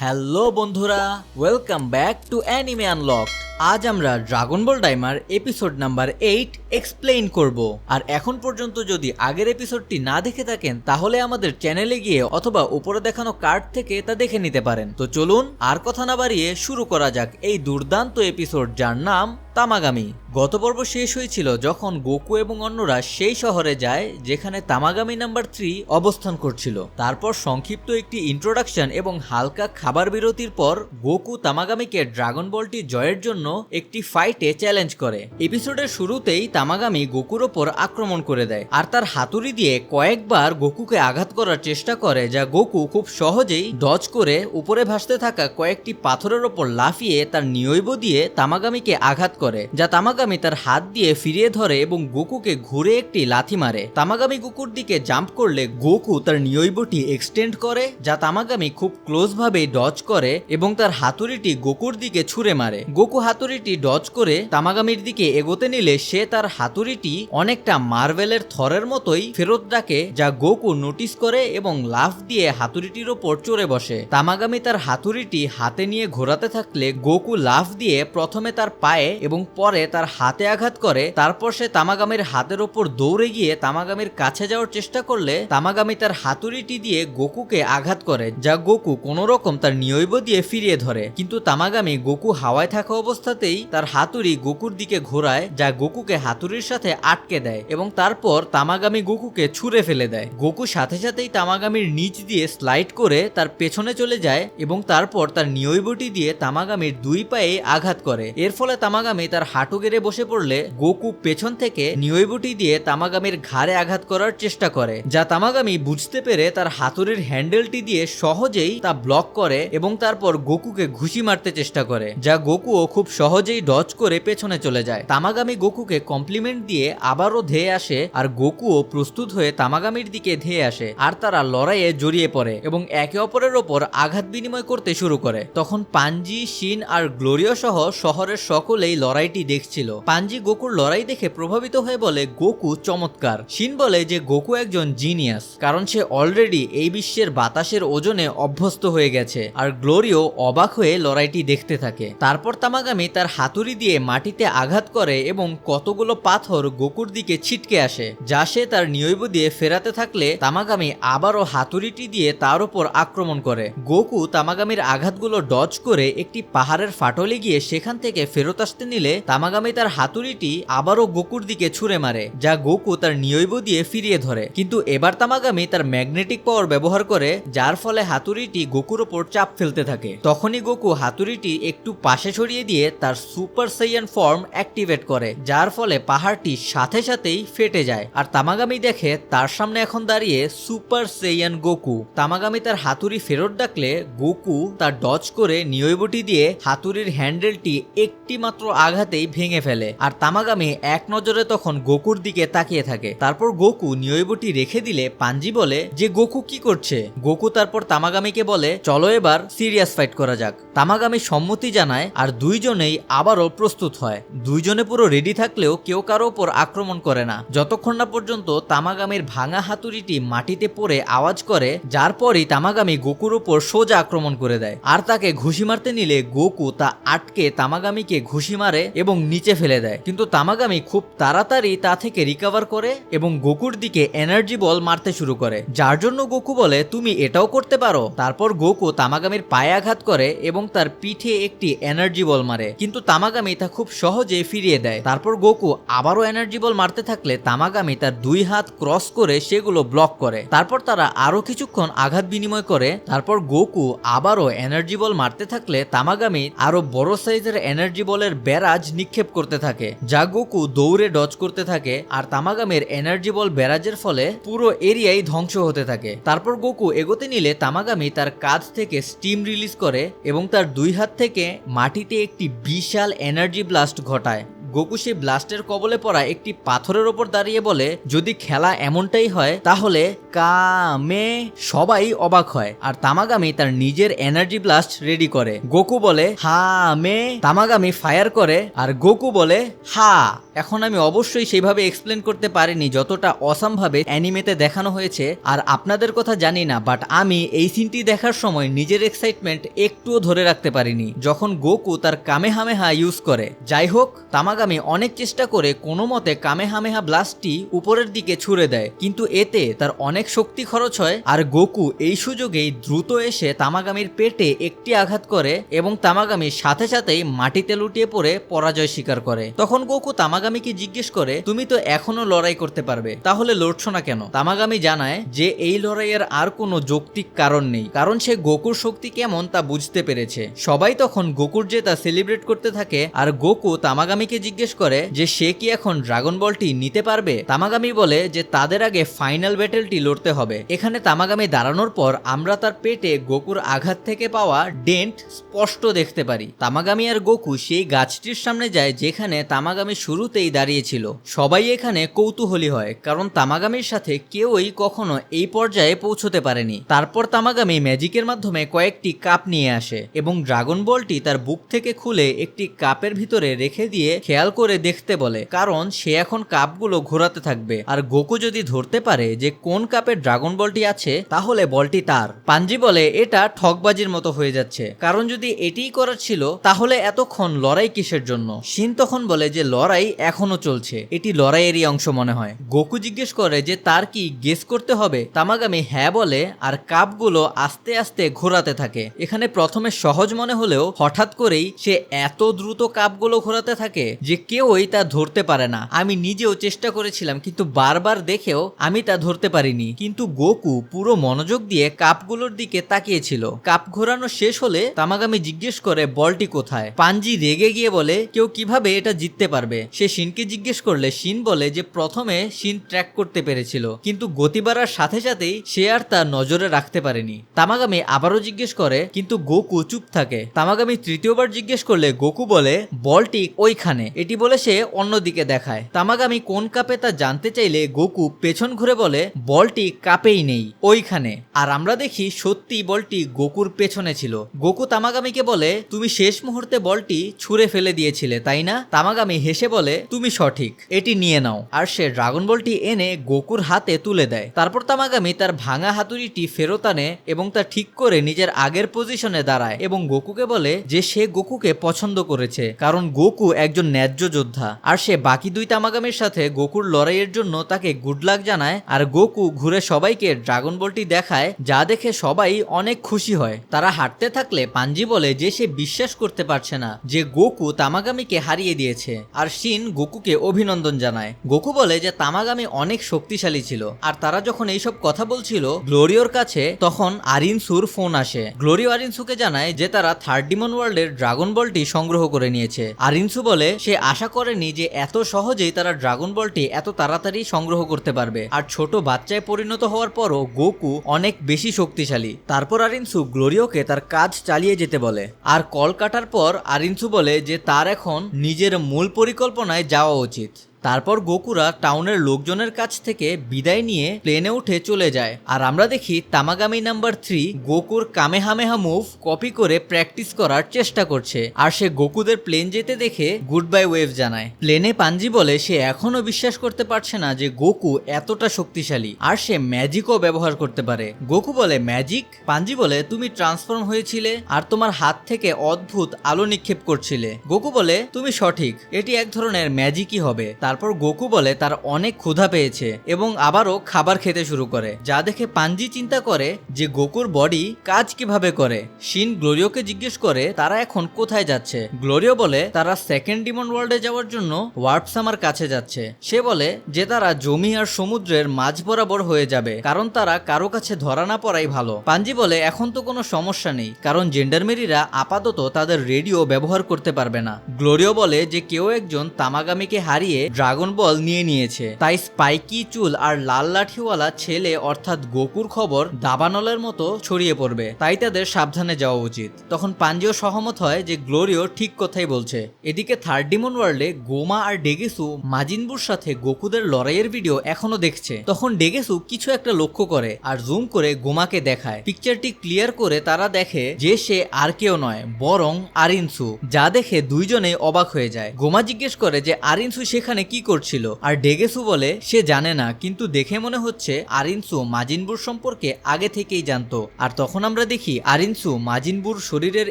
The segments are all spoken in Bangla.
হ্যালো বন্ধুরা, welcome back to anime unlock. আজ আমরা ড্রাগন বল ডাইমার এপিসোড নাম্বার 8 এক্সপ্লেইন করব। আর এখন পর্যন্ত যদি আগের এপিসোডটি না দেখে থাকেন তাহলে আমাদের চ্যানেলে গিয়ে অথবা উপরে দেখানো কার্ড থেকে তা দেখে নিতে পারেন। তো চলুন আর কথা না বাড়িয়ে শুরু করা যাক এই দুর্দান্ত এপিসোড, যার নাম তামাগামি। গত পর্ব শেষ হয়েছিল যখন গোকু এবং অন্যরা সেই শহরে যায় যেখানে তামাগামি নাম্বার 3 অবস্থান করছিল। তারপর সংক্ষিপ্ত একটি ইন্ট্রোডাকশন এবং হালকা খাবার বিরতির পর গোকু তামাগামিকে ড্রাগন বলটি জয়ের জন্য একটি ফাইটে চ্যালেঞ্জ করে। এপিসোডের শুরুতেই তামাগামি গোকুর ওপর আক্রমণ করে দেয় আর তার হাতুড়ি দিয়ে কয়েকবার গোকুকে আঘাত করার চেষ্টা করে, যা গোকু খুব সহজেই ডজ করে উপরে ভাসতে থাকা কয়েকটি পাথরের ওপর লাফিয়ে তার নিয়ৈব দিয়ে তামাগামিকে আঘাত করে, যা তামাগামি তার হাত দিয়ে ফিরিয়ে ধরে এবং গোকুকে ঘুরে একটি লাথি মারে। তামাগামি গোকুর দিকে জাম্প করলে গোকু তার নিয়ৈবটি এক্সটেন্ড করে, যা তামাগামি খুব ক্লোজ ভাবে ডজ করে এবং তার হাতুড়িটি গোকুর দিকে ছুঁড়ে মারে। গোকু হাতুড়িটি ডজ করে তামাগামির দিকে এগোতে নিলে সে তার হাতুড়িটি অনেকটা মার্ভেলের থরের মতোই ফেরত ডাকে, যা গোকু নোটিস করে এবং লাফ দিয়ে হাতুড়িটির ওপর চড়ে বসে। তামাগামি তার হাতুড়িটি হাতে নিয়ে ঘোরাতে থাকলে গোকু লাফ দিয়ে প্রথমে তার পায়ে এবং পরে তার হাতে আঘাত করে। তারপর সে তামাগামির হাতের ওপর দৌড়ে গিয়ে তামাগামির কাছে যাওয়ার চেষ্টা করলে তামাগামি তার হাতুড়িটি দিয়ে গোকুকে আঘাত করে, যা গোকু কোনো রকম তার নিয়ৈব দিয়ে ফিরিয়ে ধরে। কিন্তু তামাগামি গোকু হাওয়ায় থাকা অবস্থাতেই তার হাতুড়ি গোকুর দিকে ঘোরায়, যা গোকুকে হাতুড়ির সাথে আটকে দেয় এবং তারপর তামাগামি গোকুকে ছুঁড়ে ফেলে দেয়। গোকু সাথে সাথেই তামাগামির নিচ দিয়ে স্লাইড করে তার পেছনে চলে যায় এবং তারপর তার নিয়ৈবটি দিয়ে তামাগামির দুই পায়ে আঘাত করে। এর ফলে তামাগামি তার হাঁটু গেড়ে বসে পড়লে গোকু পেছন থেকে নিয়ৈবটি দিয়ে তামাগামির ঘাড়ে আঘাত করার চেষ্টা করে, যা তামাগামি বুঝতে পেরে তার হাতুড়ির হ্যান্ডেলটি দিয়ে সহজেই তা ব্লক করে এবং তারপর গোকুকে ঘুষি মারতে চেষ্টা করে, যা গোকুও খুব সহজেই ডজ করে পেছনে চলে যায়। তামাগামি গোকুকে কমপ্লিমেন্ট দিয়ে আবারও ধেয়ে আসে আর গোকুও প্রস্তুত হয়ে তামাগামির দিকে ধেয়ে আসে আর তারা লড়াইয়ে জড়িয়ে পড়ে এবং একে অপরের ওপর আঘাত বিনিময় করতে শুরু করে। তখন পাঞ্জি, শিন আর গ্লোরিও সহ শহরের সকলেই লড়াইটি দেখছিল। পাঞ্জি গোকুর লড়াই দেখে প্রভাবিত হয়ে বলে গোকু চমৎকার। শিন বলে যে গোকু একজন জিনিয়াস, কারণ সে অলরেডি এই বিশ্বের বাতাসের ওজনে অভ্যস্ত হয়ে গেছে। আর গ্লোরিও অবাক হয়ে লড়াইটি দেখতে থাকে। তারপর তামাগামি তার হাতুড়ি দিয়ে মাটিতে আঘাত করে এবং কতগুলো পাথর গোকুর দিকে ছিটকে আসে, যা সে তার নিয়ৈব দিয়ে ফেরাতে থাকলে তামাগামি আবারও হাতুড়িটি দিয়ে তার উপর আক্রমণ করে। গোকু তামাগামির আঘাতগুলো ডজ করে একটি পাহাড়ের ফাটলে গিয়ে সেখান থেকে ফেরত আসতে নিলে তামাগামি তার হাতুড়িটি আবারও গোকুর দিকে ছুঁড়ে মারে, যা গোকু তার নিয়ৈব দিয়ে ফিরিয়ে ধরে। কিন্তু এবার তামাগামি তার ম্যাগনেটিক পাওয়ার ব্যবহার করে, যার ফলে হাতুড়িটি গোকুর ওপর চাপ ফেলতে থাকে। তখনই গোকু হাতুড়িটি একটু পাশে সরিয়ে দিয়ে তার সুপার সাইয়ান ফর্ম অ্যাক্টিভেট করে, যার ফলে পাহাড়টি সাথে সাথেই ফেটে যায়। আর তামাগামি দেখে তার সামনে এখন দাঁড়িয়ে সুপার সাইয়ান গোকু। তামাগামি তার হাতুড়ি ফেরত ডাকলে গোকু তার ডজ করে নিয়ৈবটি দিয়ে হাতুড়ির হ্যান্ডেলটি একটি মাত্র আঘাতেই ভেঙে ফেলে। আর তামাগামি এক নজরে তখন গোকুর দিকে তাকিয়ে থাকে। তারপর গোকু নিয়ৈবটি রেখে দিলে পাঞ্জি বলে যে গোকু কি করছে। গোকু তারপর তামাগামিকে বলে চলো এবার সিরিয়াস ফাইট করা যাক। তামাগামি সম্মতি জানায় আর দুইজনেই আবারও প্রস্তুত হয়। দুইজনে পুরো রেডি থাকলেও কেউ কারো উপর আক্রমণ করে না, যতক্ষণ না পর্যন্ত তামাগামির ভাঙা হাতুড়িটি মাটিতে পড়ে আওয়াজ করে, যার পরই তামাগামি গোকুর উপর সোজা আক্রমণ করে দেয়। আর তাকে ঘুষি মারতে নিলে গোকু তা আটকে তামাগামিকে ঘুষি মারে এবং নিচে ফেলে দেয়। কিন্তু তামাগামি খুব তাড়াতাড়ি তা থেকে রিকভার করে এবং গোকুর দিকে এনার্জি বল মারতে শুরু করে, যার জন্য গোকু বলে তুমি এটাও করতে পারো। তারপর গোকু তামাগামির পায়ে আঘাত করে এবং তার পিঠে একটি এনার্জি বল মারে, কিন্তু তামাগামি তা খুব সহজে ফিরিয়ে দেয়। তারপর গোকু আবারও এনার্জি বল মারতে থাকলে তামাগামি তার দুই হাত ক্রস করে সেগুলো ব্লক করে। তারপর তারা আরো কিছুক্ষণ আঘাত বিনিময় করে। তারপর গোকু আবারও এনার্জি বল মারতে থাকলে তামাগামি আরো বড় সাইজের এনার্জি বলের ব্যারাজ নিক্ষেপ করতে থাকে, যা গোকু দৌড়ে ডজ করতে থাকে। আর তামাগামির এনার্জি বল ব্যারাজের ফলে পুরো এরিয়াই ধ্বংস হতে থাকে। তারপর গোকু এগোতে নিলে তামাগামি তার কাঁধ থেকে স্টিম রিলিজ করে এবং তার দুই হাত থেকে মাটিতে একটি বিশাল এনার্জি ব্লাস্ট ঘটায়। গোকু সেই ব্লাস্টের কবলে পড়া একটি পাথরের ওপর দাঁড়িয়ে বলে, যদি খেলা এমনটাই হয় তাহলে কামে। সবাই অবাক হয় আর তামাগামি তার নিজের এনার্জি ব্লাস্ট রেডি করে। গোকু বলে হা মে, তামাগামি ফায়ার করে আর গোকু বলে হা। এখন আমি অবশ্যই সেইভাবে এক্সপ্লেন করতে পারিনি যতটা অসাম ভাবে অ্যানিমেতে দেখানো হয়েছে, আর আপনাদের কথা জানি না, বাট আমি এই সিনটি দেখার সময় নিজের এক্সাইটমেন্ট একটুও ধরে রাখতে পারিনি যখন গোকু তার কামেহামেহা ইউজ করে। যাই হোক, তামাগামি অনেক চেষ্টা করে কোনো মতে কামেহামেহা ব্লাস্টটি উপরের দিকে ছুড়ে দেয়, কিন্তু এতে তার অনেক শক্তি খরচ হয় আর গোকু এই সুযোগেই দ্রুত এসে তামাগামির পেটে একটি আঘাত করে এবং তামাগামি সাথে সাথেই মাটিতে লুটিয়ে পড়ে পরাজয় স্বীকার করে। তখন গোকু তামাগামিকে জিজ্ঞেস করে, তুমি তো এখনো লড়াই করতে পারবে, তাহলে লড়ছো না কেন? তামাগামি জানায় যে এই লড়াইয়ের আর কোনো যৌক্তিক কারণ নেই, কারণ সে গোকুর শক্তি কেমন তা বুঝতে পেরেছে। সবাই তখন গোকুর জেতা সেলিব্রেট করতে থাকে আর গোকু তামাগামিকে জিজ্ঞেস করে যে সে কি এখন ড্রাগন বলটি নিতে পারবে। তামাগামি বলে যে তাদের আগে ফাইনাল ব্যাটেলটি লড়তে হবে। এখানে তামাগামি দাঁড়ানোর পর আমরা তার পেটে গোকুর আঘাত থেকে পাওয়া ডেন্ট স্পষ্ট দেখতে পারি। তামাগামি আর গোকু সেই গাছটির সামনে যায় যেখানে তামাগামি শুরুতেই দাঁড়িয়েছিল। সবাই এখানে কৌতূহলী হয় কারণ তামাগামির সাথে কেউই কখনো এই পর্যায়ে পৌঁছতে পারেনি। তারপর তামাগামি ম্যাজিকের মাধ্যমে কয়েকটি কাপ নিয়ে আসে এবং ড্রাগন বলটি তার বুক থেকে খুলে একটি কাপের ভিতরে রেখে দিয়ে খেয়াল করে দেখতে বলে, কারণ সে এখন কাপগুলো ঘোরাতে থাকবে আর গোকু যদি ধরতে পারে যে কোন কাপে ড্রাগন বলটি আছে তাহলে বলটি তার। পাঞ্জি বলে এটা ঠকবাজির মতো হয়ে যাচ্ছে, কারণ যদি এটিই করার ছিল তাহলে এতক্ষণ লড়াই কিসের জন্য? শিন তখন বলে যে লড়াই এখনো চলছে, এটি লড়াইয়েরই অংশ মনে হয়। গোকু জিজ্ঞেস করে যে তার কি গেস করতে হবে? তামাগামি হ্যাঁ বলে আর কাপগুলো আস্তে আস্তে ঘোরাতে থাকে। এখানে প্রথমে সহজ মনে হলেও হঠাৎ করেই সে এত দ্রুত কাপগুলো ঘোরাতে থাকে যে কেউই তা ধরতে পারে না। আমি নিজেও চেষ্টা করেছিলাম কিন্তু বারবার দেখেও আমি তা ধরতে পারিনি, কিন্তু গোকু পুরো মনোযোগ দিয়ে কাপগুলোর দিকে তাকিয়েছিল। কাপ ঘোরানো শেষ হলে তামাগামি জিজ্ঞেস করে বলটি কোথায়? পাঞ্জি রেগে গিয়ে বলে কেউ কিভাবে এটা জিততে পারবে? সে শিনকে জিজ্ঞেস করলে শিন বলে যে প্রথমে শিন ট্র্যাক করতে পেরেছিল, কিন্তু গতি বাড়ার সাথে সাথেই সে আর তা নজরে রাখতে পারেনি। তামাগামি আবারও জিজ্ঞেস করে কিন্তু গোকু চুপ থাকে। তামাগামি তৃতীয়বার জিজ্ঞেস করলে গোকু বলে বলটি ওইখানে, এটি বলে সে অন্যদিকে দেখায়। তামাগামি কোন কাপে তা জানতে চাইলে গোকু পেছন ঘুরে বলে বলটি কাপেই নেই, ওইখানে। আর আমরা দেখি সত্যি বলটি গোকুর পেছনে ছিল। গোকু তামাগামিকে বলে তুমি শেষ মুহূর্তে বলটি ছুঁড়ে ফেলে দিয়েছিলে তাই না? তামাগামি হেসে বলে তুমি সঠিক, এটি নিয়ে নাও। আর সে ড্রাগন বলটি এনে গোকুর হাতে তুলে দেয়। তারপর তামাগামি তার ভাঙা হাতুড়িটি ফেরত আনে এবং তা ঠিক করে নিজের আগের পজিশনে দাঁড়ায় এবং গোকুকে বলে যে সে গোকুকে পছন্দ করেছে কারণ গোকু একজন ন্যায্য যোদ্ধা। আর সে বাকি দুই তামাগামির সাথে গোকুর লড়াইয়ের জন্য তাকে গুড লাক জানায় আর গোকু ঘুরে সবাইকে ড্রাগন বলটি দেখায়, যা দেখে সবাই অনেক খুশি হয়। তারা হাঁটতে থাকলে পাঞ্জি বলে যে সে বিশ্বাস করতে পারছে না যে গোকু তামাগামিকে হারিয়ে দিয়েছে আর শিন গোকুকে অভিনন্দন জানায়। গোকু বলে যে তামাগামি অনেক শক্তিশালী ছিল। আর তারা যখন এইসব কথা বলছিল গ্লোরিওর কাছে তখন আরিনসুর ফোন আসে। গ্লোরিও আরিনসুকে জানায় যে তারা থার্ড ডিমন ওয়ার্ল্ডের ড্রাগন বলটি সংগ্রহ করে নিয়েছে। আরিনসু বলে সে আশা করেনি যে এত সহজেই তারা ড্রাগন বলটি এত তাড়াতাড়ি সংগ্রহ করতে পারবে আর ছোট বাচ্চায় পরিণত হওয়ার পরও গোকু অনেক বেশি শক্তিশালী। তারপর আরিনসু গ্লোরিওকে তার কাজ চালিয়ে যেতে বলে আর কল কাটার পর আরিনসু বলে যে তার এখন নিজের মূল পরিকল্পনায় যাওয়া উচিত। তারপর গোকুরা টাউনের লোকজনের কাছ থেকে বিদায় নিয়ে প্লেনে উঠে চলে যায় আর আমরা দেখি তামাগামি নাম্বার 3 গোকুর কামেহামেহা মুভ কপি করে প্র্যাকটিস করার চেষ্টা করছে আর সে গোকুদের প্লেন যেতে দেখে গুড বাই ওয়েভ জানায়। প্লেনে পাঞ্জি বলে সে এখনো বিশ্বাস করতে পারছে না যে গোকু এতটা শক্তিশালী আর সে ম্যাজিকও ব্যবহার করতে পারে। গোকু বলে ম্যাজিক? পাঞ্জি বলে তুমি ট্রান্সফর্ম হয়েছিলে আর তোমার হাত থেকে অদ্ভুত আলো নিক্ষেপ করছিলে। গোকু বলে তুমি সঠিক, এটি এক ধরনের ম্যাজিকই হবে। তারপর গোকু বলে তার অনেক ক্ষুধা পেয়েছে এবং আবারও খাবার খেতে শুরু করে, যা দেখে পাঞ্জি চিন্তা করে যে গোকুর বডি কাজ কিভাবে করে। শিন গ্লোরিওকে জিজ্ঞেস করে তারা এখন কোথায় যাচ্ছে। গ্লোরিও বলে তারা সেকেন্ড ডিমন ওয়ার্ল্ডে যাওয়ার জন্য ওয়ার্প সামার কাছে যাচ্ছে। সে বলে যে তারা জমি আর সমুদ্রের মাঝ বরাবর হয়ে যাবে কারণ তারা কারো কাছে ধরা না পড়াই ভালো। পাঞ্জি বলে এখন তো কোনো সমস্যা নেই কারণ জেন্ডারমেরিরা আপাতত তাদের রেডিও ব্যবহার করতে পারবে না। গ্লোরিও বলে যে কেউ একজন তামাগামিকে হারিয়ে ড্রাগন বল নিয়ে নিয়েছে, তাই স্পাইকি চুল আর লাল লাঠিওয়ালা ছেলে অর্থাৎ গোকুর খবর দাবানলের মতো ছড়িয়ে পড়বে, তাই তাদের সাবধানে যাওয়া উচিত। তখন পাঞ্জিও সহমত হয় যে গ্লোরিও ঠিক কথাই বলছে। এদিকে থার্ড ডিমন ওয়ার্ল্ডে গোমা আর ডেগেসু মাজিনবুর সাথে গোকুদের লড়াইয়ের ভিডিও এখনো দেখছে। তখন ডেগেসু কিছু একটা লক্ষ্য করে আর জুম করে গোমাকে দেখায়। পিকচারটি ক্লিয়ার করে তারা দেখে যে সে আর কেউ নয় বরং আরিনসু, যা দেখে দুইজনেই অবাক হয়ে যায়। গোমা জিজ্ঞেস করে যে আরিনসু সেখানে কি করছিল, আর ডেগেসু বলে সে জানে না, কিন্তু দেখে মনে হচ্ছে আরিনসু মাজিনবুর সম্পর্কে আগে থেকেই জানতো। আর তখন আমরা দেখি আরিনসু মাজিনবুর শরীরের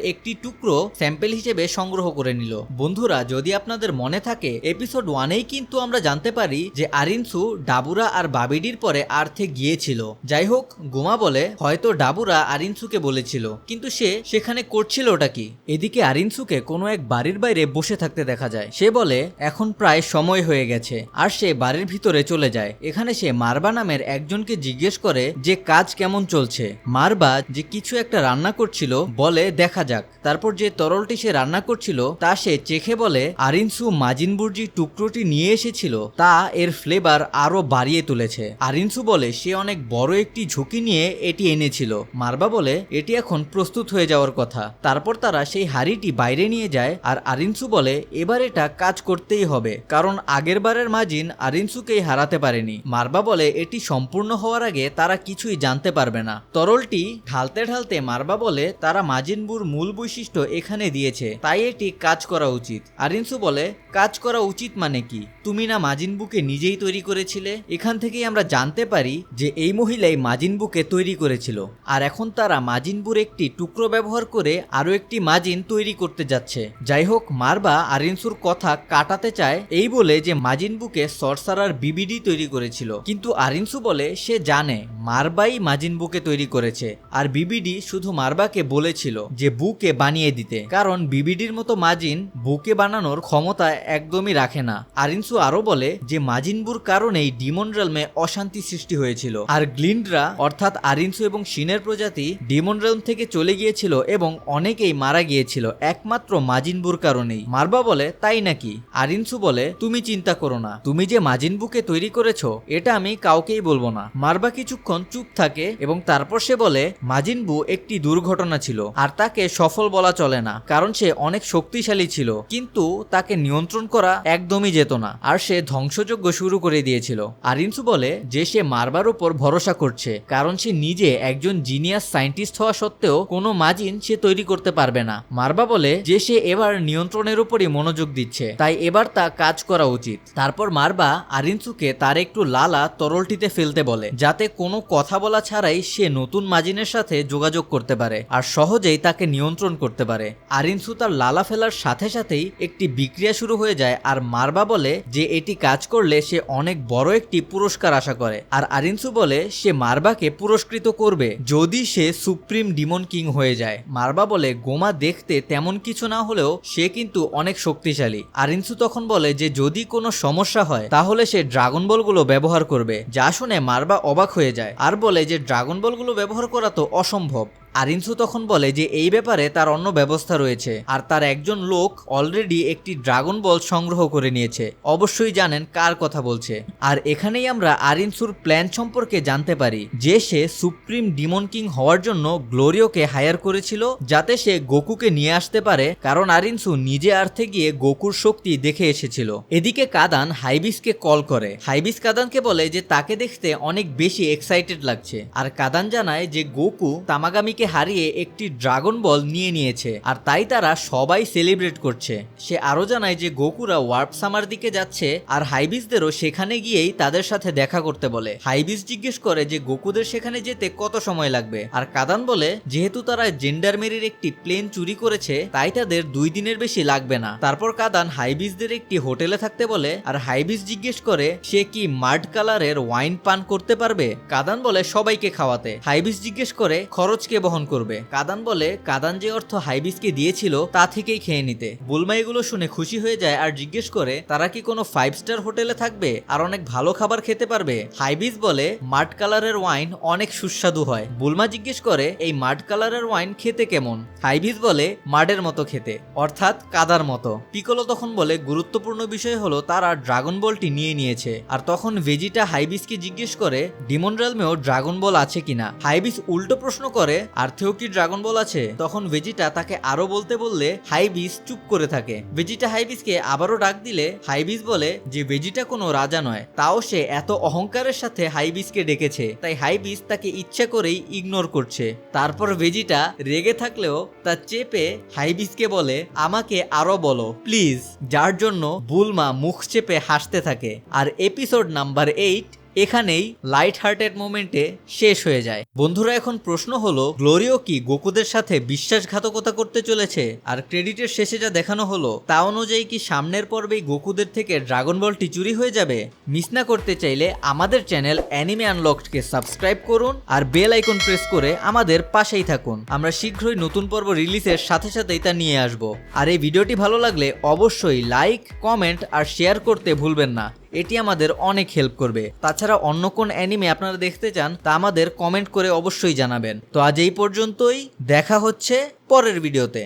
একটি টুকরো স্যাম্পল হিসেবে সংগ্রহ করে নিল। বন্ধুরা, যদি আপনাদের মনে থাকে এপিসোড 1-এই কিন্তু আমরা জানতে পারি যে আরিনসু ডাবুরা আর বাবিডির পরে আর্থে গিয়েছিল। যাই হোক, গোমা বলে হয়তো ডাবুরা আরিনসুকে বলেছিল, কিন্তু সে সেখানে করছিল ওটা কি। এদিকে আরিনসুকে কোনো এক বাড়ির বাইরে বসে থাকতে দেখা যায়। সে বলে এখন প্রায় সময় হয়ে গেছে, আর সে বাড়ির ভিতরে চলে যায়। এখানে সে মারবা নামের একজনকে জিজ্ঞেস করে যে কাজ কেমন চলছে। মারবা যে কিছু একটা রান্না করছিল বলে দেখা যাক। তারপর যে তরলটি সে রান্না করছিল তা সে চেখে বলে আরিনসু মাজিনবুর যে টুকরোটি নিয়ে এসেছিল তা এর ফ্লেভার আরো বাড়িয়ে তুলেছে। আরিনসু বলে সে অনেক বড় একটি ঝুঁকি নিয়ে এটি এনেছিল। মারবা বলে এটি এখন প্রস্তুত হয়ে যাওয়ার কথা। তারপর তারা সেই হাড়িটি বাইরে নিয়ে যায়, আর আরিনসু বলে এবার এটা কাজ করতেই হবে, কারণ আগের বারের মাজিন আরিনসুকেই হারাতে পারেনি। মারবা বলে এটি সম্পূর্ণ হওয়ার আগে তারা কিছুই জানতে পারবে না। তরলটি ঢালতে ঢালতে মারবা বলে তারা মাজিনবুর মূল বৈশিষ্ট্য এখানে দিয়েছে, তাই এটি কাজ করা উচিত। আরিনসু বলে কাজ করা উচিত মানে কি? তুমি না মাজিনবুকে নিজেই তৈরি করেছিলে? এখান থেকেই আমরা জানতে পারি যে এই মহিলাই মাজিনবুকে তৈরি করেছিল, আর এখন তারা মাজিনবুর একটি টুকরো ব্যবহার করে আরো একটি মাজিন তৈরি করতে যাচ্ছে। যাই হোক, মারবা আরিনসুর কথা কাটাতে চায় এই বলে যে মাজিনবুকে সরসারার বিবিডি তৈরি করেছিল, কিন্তু আরিনসু বলে সে জানে মারবাই মাজিনবুকে তৈরি করেছে, আর বিবিডি শুধু মারবাকে বলেছিল যে বুকে বানিয়ে দিতে, কারণ বিবিডির মতো মাজিন বুকে বানানোর ক্ষমতা একদমই রাখে না। আরিনসু আরো বলে যে মাজিনবুর কারণেই ডিমন রেলমে অশান্তি সৃষ্টি হয়েছিল, আর গ্লিন্ডরা অর্থাৎ আরিনসু এবং শিনের প্রজাতি ডিমন রেলম থেকে চলে গিয়েছিল এবং অনেকেই মারা গিয়েছিল একমাত্র মাজিনবুর কারণেই। মারবা বলে তাই নাকি? আরিনসু বলে তুমি চিন্তা করো না, তুমি যে মাজিনবুকে তৈরি করেছো এটা আমি কাউকেই বলবো না। মারবা কিছুক্ষণ চুপ থাকে এবং তারপর সে বলে মাজিনবু একটি দুর্ঘটনা ছিল, আর তাকে সফল বলা চলে না, কারণ সে অনেক শক্তিশালী ছিল, কিন্তু তাকে নিয়ন্ত্রণ করা একদমই যেত না, আর সে ধ্বংসযজ্ঞ শুরু করে দিয়েছিল। আরিনসু বলে যে সে মারবার উপর ভরসা করছে, কারণ সে নিজে একজন জিনিয়াস সায়েন্টিস্ট হওয়া সত্ত্বেও কোনো মাজিন সে তৈরি করতে পারবে না। মারবা বলে যে সে এবার নিয়ন্ত্রণের উপরই মনোযোগ দিচ্ছে, তাই এবার তা কাজ করা উচিত। তারপর মারবা আরিনসুকে তার একটু লালা তরলটিতে ফেলতে বলে, যাতে কোনো কথা বলা ছাড়াই সে নতুন মাজিনের সাথে যোগাযোগ করতে পারে আর সহজেই তাকে নিয়ন্ত্রণ করতে পারে। আরিনসু তার লালা ফেলার সাথে সাথেই একটি বিক্রিয়া শুরু হয়ে যায়, আর মারবা বলে যে এটি কাজ করলে সে অনেক বড় একটি পুরস্কার আশা করে, আর আরিনসু বলে সে মারবাকে পুরস্কৃত করবে যদি সে সুপ্রিম ডিমন কিং হয়ে যায়। মারবা বলে গোমা দেখতে তেমন কিছু না হলেও সে কিন্তু অনেক শক্তিশালী। আরিনসু তখন বলে যে যদি কোনো সমস্যা হয় তাহলে সে ড্রাগন বলগুলো ব্যবহার করবে, যা শুনে মারবা অবাক হয়ে যায় আর বলে যে ড্রাগন বলগুলো ব্যবহার করা তো অসম্ভব। আরিনসু তখন বলে যে এই ব্যাপারে তার অন্য ব্যবস্থা রয়েছে, আর তার একজন লোক অলরেডি একটি ড্রাগন বল সংগ্রহ করে নিয়েছে। অবশ্যই জানেন কার কথা বলছে। আর এখানেই আমরা আরিনসুর প্ল্যান সম্পর্কে জানতে পারি যে সে সুপ্রিম ডিমন কিং হওয়ার জন্য গ্লোরিওকে হায়ার করেছিল, যাতে সে গোকুকে নিয়ে আসতে পারে, কারণ আরিনসু নিজে আর্থে গিয়ে গোকুর শক্তি দেখে এসেছিল। এদিকে কাদান হাইবিসকে কল করে। হাইবিস কাদানকে বলে যে তাকে দেখতে অনেক বেশি এক্সাইটেড লাগছে, আর কাদান জানায় যে গোকু তামাগামিকে হারিয়ে একটি ড্রাগন বল নিয়ে নিয়েছে, আর তাই তারা সবাই সেলিব্রেট করছে। সে আরো জানায় যে গোকুরা ওয়ার্প সামার দিকে যাচ্ছে, আর হাইবিসদেরও সেখানে গিয়েই তাদের সাথে দেখা করতে বলে। হাইবিস জিজ্ঞেস করে যে গোকুদের সেখানে যেতে কত সময় লাগবে, আর কাদান বলে যেহেতু তারা জেন্ডারমেরির একটি প্লেন চুরি করেছে তাই তাদের 2 দিনের বেশি লাগবে না। তারপর কাদান হাইবিসদের একটি হোটেলে থাকতে বলে, আর হাইবিস জিজ্ঞেস করে সে কি মাড কালারের ওয়াইন পান করতে পারবে। কাদান বলে সবাইকে খাওয়াতে। হাইবিস জিজ্ঞেস করে খরচ কে বহন গ্রহণ করবে। কাদান বলে কাদান যে অর্থ হাইবিসকে দিয়েছিল তা থেকেই খেয়ে নিতে। বুলমা এগুলো শুনে খুশি হয়ে যায় আর জিজ্ঞেস করে তারা কি কোনো 5 স্টার হোটেলে থাকবে আর অনেক ভালো খাবার খেতে পারবে। হাইবিস বলে মাড কালারের ওয়াইন অনেক সুস্বাদু হয়। বুলমা জিজ্ঞেস করে এই মাড কালারের ওয়াইন খেতে কেমন। হাইবিস বলে মাডের মতো খেতে, অর্থাৎ কাদার মতো। পিকোলো তখন বলে গুরুত্বপূর্ণ বিষয় হলো তারা ড্রাগন বলটি নিয়ে নিয়েছে। আর তখন ভেজিটা হাইবিসকে জিজ্ঞেস করে ডিমন রেলমেও ড্রাগন বল আছে কিনা। হাইবিস উল্টো প্রশ্ন করে আর্থেও কি ড্রাগন বল আছে। তখন ভেজিটা তাকে আরো বলতে বললে হাইবিস চুপ করে থাকে। ভেজিটা হাইবিসকে আবারও ডাক দিলে হাইবিস বলে যে ভেজিটা কোনো রাজা নয়, তাও সে এত অহংকারের সাথে হাইবিসকে ডেকেছে, তাই হাইবিস তাকে ইচ্ছা করেই ইগনোর করছে। তারপর ভেজিটা রেগে থাকলেও তা চেপে হাইবিসকে বলে আমাকে আরো বলো প্লিজ, যার জন্য বুলমা মুখ চেপে হাসতে থাকে। আর এপিসোড নাম্বার 8 এখানেই লাইট হার্টেড মোমেন্টে শেষ হয়ে যায়। বন্ধুরা, এখন প্রশ্ন হলো গ্লোরিও কি গোকুদের সাথে বিশ্বাসঘাতকতা করতে চলেছে? আর ক্রেডিটের শেষে যা দেখানো হলো তা অনুযায়ী কি সামনের পর্বেই গোকুদের থেকে ড্রাগন বলটি চুরি হয়ে যাবে? মিস না করতে চাইলে আমাদের চ্যানেল অ্যানিমে আনলকডকে সাবস্ক্রাইব করুন আর বেল আইকন প্রেস করে আমাদের পাশেই থাকুন। আমরা শীঘ্রই নতুন পর্ব রিলিজের সাথে সাথেই তা নিয়ে আসব। আর এই ভিডিওটি ভালো লাগলে অবশ্যই লাইক, কমেন্ট আর শেয়ার করতে ভুলবেন না, এটি আমাদের অনেক হেল্প করবে। তাছাড়া অন্য কোন অ্যানিমে আপনারা দেখতে চান তা আমাদের কমেন্ট করে অবশ্যই জানাবেন। তো আজ এই পর্যন্তই, দেখা হচ্ছে পরের ভিডিওতে।